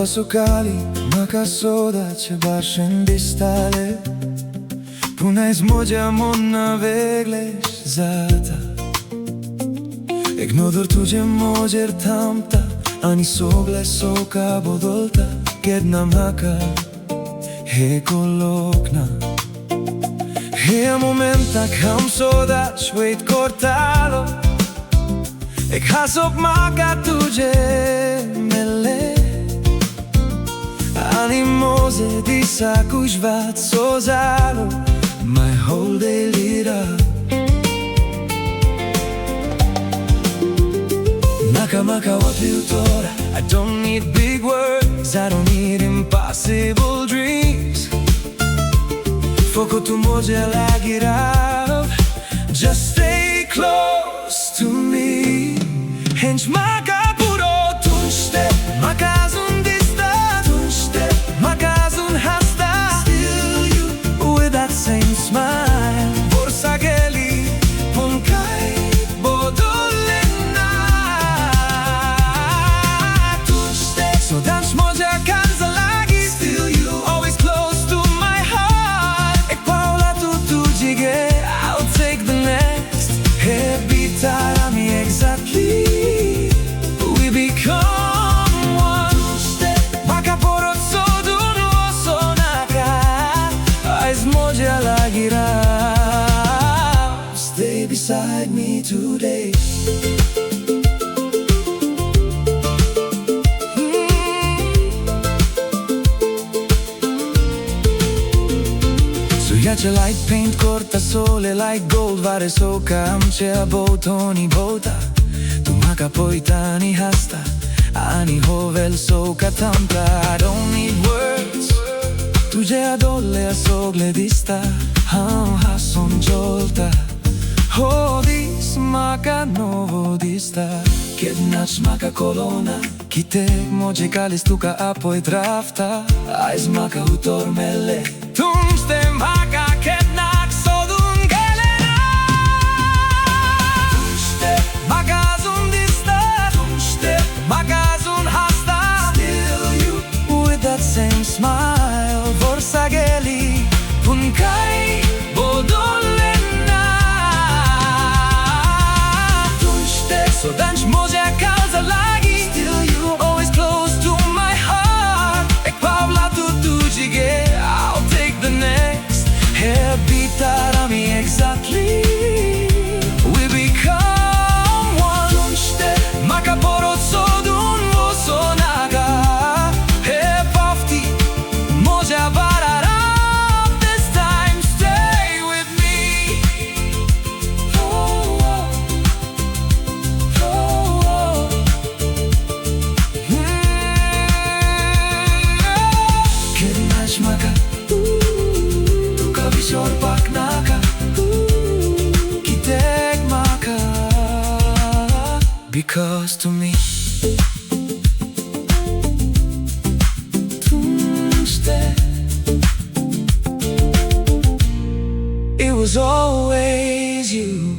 szukali, makasoda cię barszen distale. Punais moja monna veglesh zata. Ignodor tuje mojer tamta, ani sogle soka bodolta. Kedna maka, he kolokna. He momenta kam sodač wait kortalo. Ik hasop maka tuje mele. Ani moze disa kushvat sozalo. My whole day lit up. Maka wapiutora. I don't need big words, I don't need impossible dreams. Foco tu moje lagirao. Just stay close to me. Hench maka puro tunch te. Makazun dista tunch te. Makazun hasta. Still you with that same smile. Borsageli punkai bodolena. Tunch te. So dance moja kanza lagi. Still you always close to my heart. Ik paula tu jige. I'll take the next. Hey, bitara mi exactly. We become one. Maka porot sodun osonaka. Ais moja lagira. Stay beside me today. Sujace light paint corta sole like gold. Vare soka amce abotoni bota. Tu maka poitani hasta. Ani hovel soka tamta. I don't need words. Tuje adolle a sogle dista. Hason jolta. Hodis maka novo dista. Kednach maka kolona. Kite moje kalistuka apoi drafta. Ais maka utormele. Tunch te maka kednak sodun gelena. Tunch te makazun dista. Tunch te makazun hasta. Still you with that same smile. Borsageli punkai bodolena. Tunch te so danch moja kalza lagi. Still you always close to my heart. Ek pavla tu jige. I'll take the next. Hey, bitara mi exactly. We become one. Tunch te maka porot sodun vosonaga. Hey, pafti moja barara. This time stay with me. Oh, oh. Oh, oh. Kednach maka. Vishor paknaka. Kitek maka. Because to me tunch te. It was always you.